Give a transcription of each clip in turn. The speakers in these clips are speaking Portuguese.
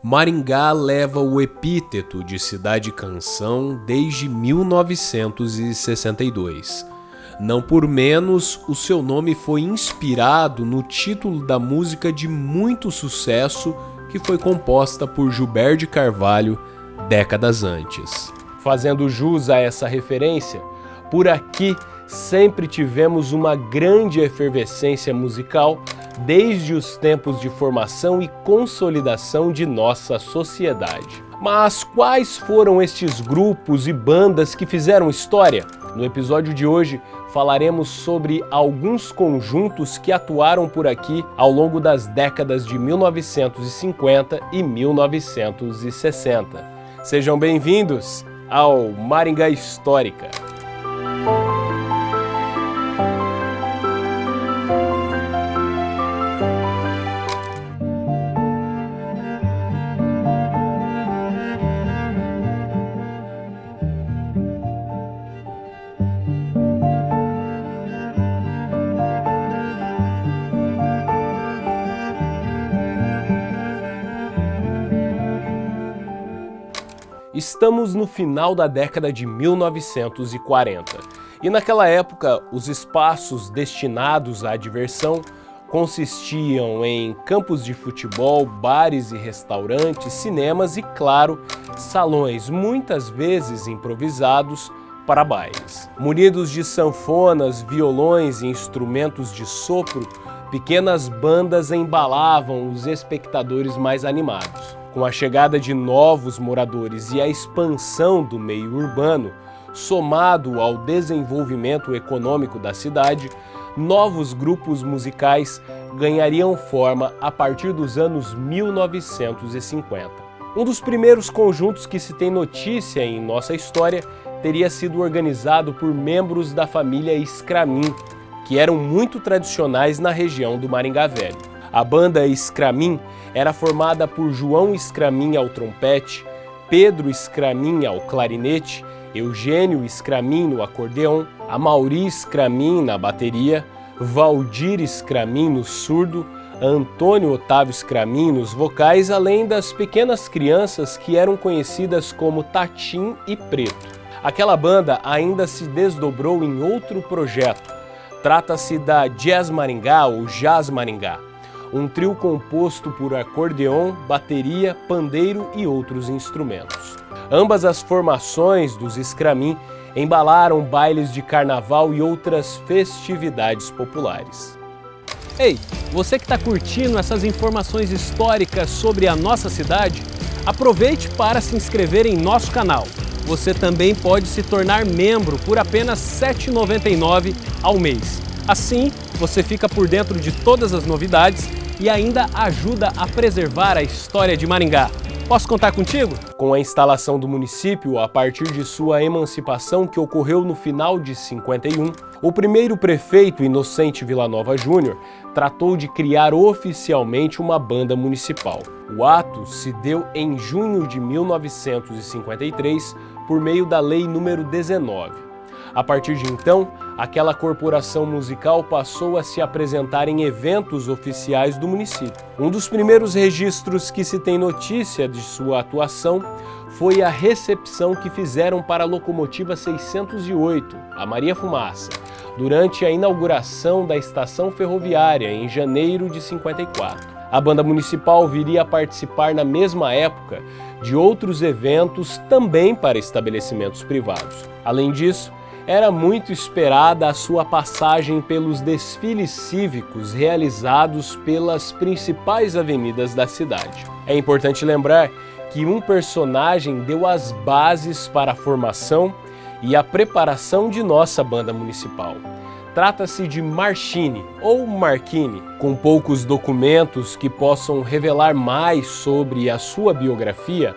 Maringá leva o epíteto de cidade-canção desde 1962. Não por menos, o seu nome foi inspirado no título da música de muito sucesso que foi composta por Gilberto de Carvalho décadas antes. Fazendo jus a essa referência, por aqui sempre tivemos uma grande efervescência musical desde os tempos de formação e consolidação de nossa sociedade. Mas quais foram estes grupos e bandas que fizeram história? No episódio de hoje falaremos sobre alguns conjuntos que atuaram por aqui ao longo das décadas de 1950 e 1960. Sejam bem-vindos ao Maringá Histórica. Estamos no final da década de 1940 e naquela época os espaços destinados à diversão consistiam em campos de futebol, bares e restaurantes, cinemas e, claro, salões muitas vezes improvisados para bailes. Munidos de sanfonas, violões e instrumentos de sopro, pequenas bandas embalavam os espectadores mais animados. Com a chegada de novos moradores e a expansão do meio urbano, somado ao desenvolvimento econômico da cidade, novos grupos musicais ganhariam forma a partir dos anos 1950. Um dos primeiros conjuntos que se tem notícia em nossa história teria sido organizado por membros da família Scramin, que eram muito tradicionais na região do Maringá Velho. A banda Scramin era formada por João Scramin ao trompete, Pedro Scramin ao clarinete, Eugênio Scramin no acordeão, Amaury Scramin na bateria, Valdir Scramin no surdo, Antônio Otávio Scramin nos vocais, além das pequenas crianças que eram conhecidas como Tatim e Preto. Aquela banda ainda se desdobrou em outro projeto. Trata-se da Jazz Maringá ou Jazz Maringá, um trio composto por acordeon, bateria, pandeiro e outros instrumentos. Ambas as formações dos Scramin embalaram bailes de carnaval e outras festividades populares. Ei, você que está curtindo essas informações históricas sobre a nossa cidade, aproveite para se inscrever em nosso canal. Você também pode se tornar membro por apenas R$ 7,99 ao mês. Assim, você fica por dentro de todas as novidades e ainda ajuda a preservar a história de Maringá. Posso contar contigo? Com a instalação do município a partir de sua emancipação, que ocorreu no final de 51, o primeiro prefeito, Inocente Villanova Júnior, tratou de criar oficialmente uma banda municipal. O ato se deu em junho de 1953 por meio da Lei nº 19. A partir de então, aquela corporação musical passou a se apresentar em eventos oficiais do município. Um dos primeiros registros que se tem notícia de sua atuação foi a recepção que fizeram para a locomotiva 608, a Maria Fumaça, durante a inauguração da estação ferroviária em janeiro de 54. A banda municipal viria a participar na mesma época de outros eventos também para estabelecimentos privados. Além disso, era muito esperada a sua passagem pelos desfiles cívicos realizados pelas principais avenidas da cidade. É importante lembrar que um personagem deu as bases para a formação e a preparação de nossa banda municipal. Trata-se de Marchini ou Marchini. Com poucos documentos que possam revelar mais sobre a sua biografia,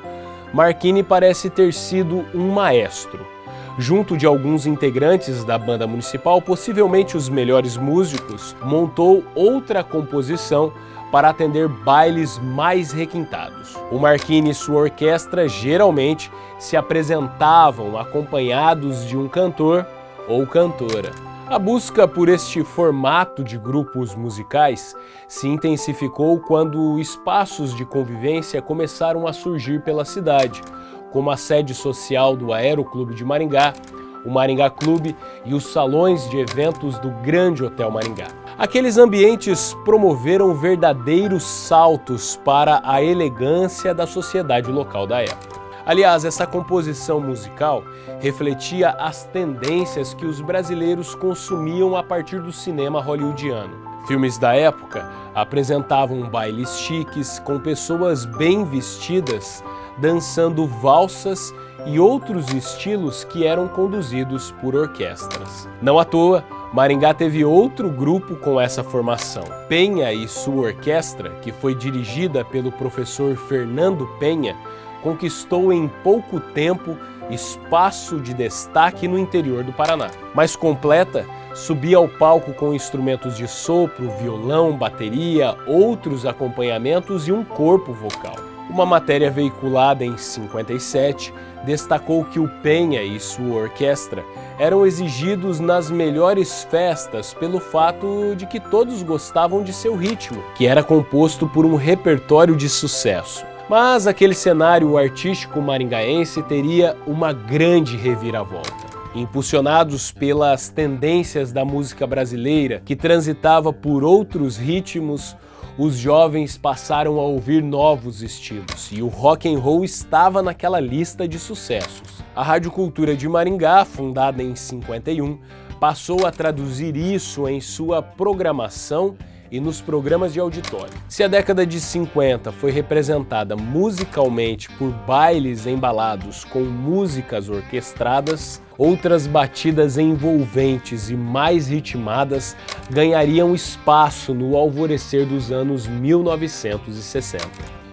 Marchini parece ter sido um maestro. Junto de alguns integrantes da banda municipal, possivelmente os melhores músicos, montou outra composição para atender bailes mais requintados. O Marchini e sua orquestra geralmente se apresentavam acompanhados de um cantor ou cantora. A busca por este formato de grupos musicais se intensificou quando espaços de convivência começaram a surgir pela cidade, como a sede social do Aeroclube de Maringá, o Maringá Clube e os salões de eventos do Grande Hotel Maringá. Aqueles ambientes promoveram verdadeiros saltos para a elegância da sociedade local da época. Aliás, essa composição musical refletia as tendências que os brasileiros consumiam a partir do cinema hollywoodiano. Filmes da época apresentavam bailes chiques com pessoas bem vestidas, dançando valsas e outros estilos que eram conduzidos por orquestras. Não à toa, Maringá teve outro grupo com essa formação. Penha e sua orquestra, que foi dirigida pelo professor Fernando Penha, conquistou em pouco tempo espaço de destaque no interior do Paraná. Mais completa, subia ao palco com instrumentos de sopro, violão, bateria, outros acompanhamentos e um corpo vocal. Uma matéria veiculada em 57 destacou que o Penha e sua orquestra eram exigidos nas melhores festas pelo fato de que todos gostavam de seu ritmo, que era composto por um repertório de sucesso. Mas aquele cenário artístico maringaense teria uma grande reviravolta. Impulsionados pelas tendências da música brasileira, que transitava por outros ritmos, os jovens passaram a ouvir novos estilos e o rock and roll estava naquela lista de sucessos. A Rádio Cultura de Maringá, fundada em 51, passou a traduzir isso em sua programação e nos programas de auditório. Se a década de 50 foi representada musicalmente por bailes embalados com músicas orquestradas, outras batidas envolventes e mais ritmadas ganhariam espaço no alvorecer dos anos 1960.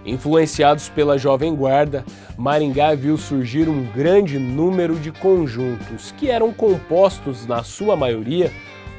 Influenciados pela Jovem Guarda, Maringá viu surgir um grande número de conjuntos que eram compostos, na sua maioria,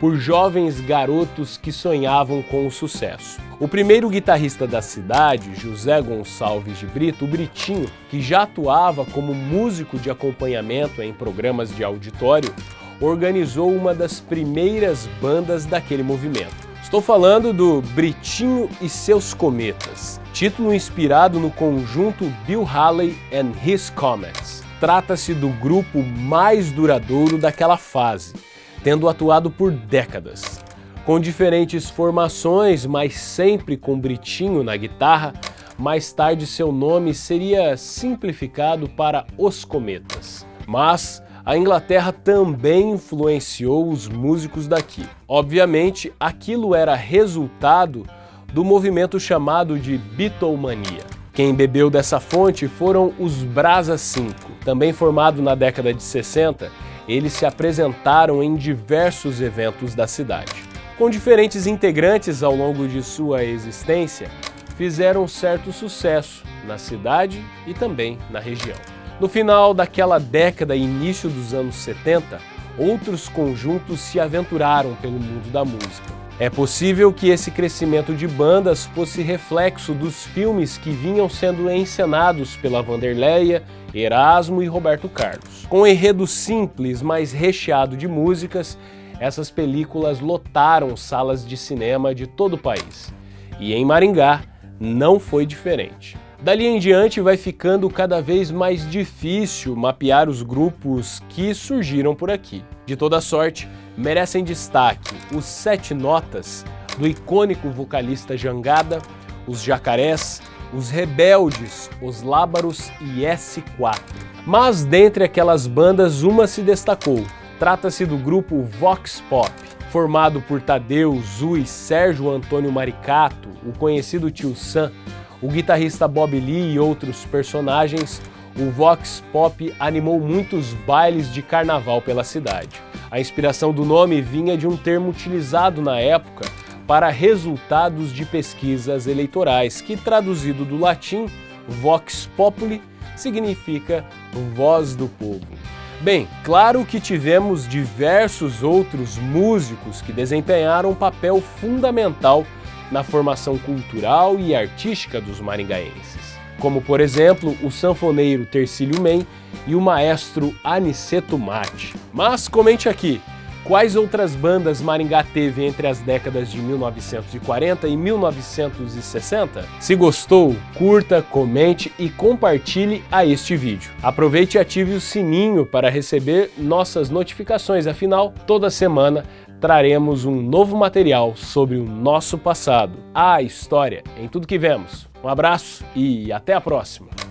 por jovens garotos que sonhavam com o sucesso. O primeiro guitarrista da cidade, José Gonçalves de Brito, o Britinho, que já atuava como músico de acompanhamento em programas de auditório, organizou uma das primeiras bandas daquele movimento. Estou falando do Britinho e seus Cometas, título inspirado no conjunto Bill Haley and His Comets. Trata-se do grupo mais duradouro daquela fase, tendo atuado por décadas. Com diferentes formações, mas sempre com Britinho na guitarra, mais tarde seu nome seria simplificado para Os Cometas. Mas a Inglaterra também influenciou os músicos daqui. Obviamente, aquilo era resultado do movimento chamado de Beatlemania. Quem bebeu dessa fonte foram os Brasa 5, também formado na década de 60, eles se apresentaram em diversos eventos da cidade. Com diferentes integrantes ao longo de sua existência, fizeram certo sucesso na cidade e também na região. No final daquela década e início dos anos 70, outros conjuntos se aventuraram pelo mundo da música. É possível que esse crescimento de bandas fosse reflexo dos filmes que vinham sendo encenados pela Wanderleia, Erasmo e Roberto Carlos. Com um enredo simples, mas recheado de músicas, essas películas lotaram salas de cinema de todo o país. E em Maringá não foi diferente. Dali em diante vai ficando cada vez mais difícil mapear os grupos que surgiram por aqui. De toda sorte, merecem destaque os 7 Notas, do icônico vocalista Jangada, os Jacarés, os Rebeldes, os Lábaros e S4. Mas dentre aquelas bandas, uma se destacou. Trata-se do grupo Vox Pop, formado por Tadeu, Zui, Sérgio Antônio Maricato, o conhecido Tio Sam, o guitarrista Bob Lee e outros personagens. O Vox Pop animou muitos bailes de carnaval pela cidade. A inspiração do nome vinha de um termo utilizado na época para resultados de pesquisas eleitorais, que traduzido do latim, Vox Populi, significa voz do povo. Bem, claro que tivemos diversos outros músicos que desempenharam um papel fundamental na formação cultural e artística dos maringaenses, como por exemplo o sanfoneiro Tercílio Men e o maestro Aniceto Mate. Mas comente aqui, quais outras bandas Maringá teve entre as décadas de 1940 e 1960? Se gostou, curta, comente e compartilhe a este vídeo. Aproveite e ative o sininho para receber nossas notificações, afinal, toda semana traremos um novo material sobre o nosso passado, a história em tudo que vemos. Um abraço e até a próxima!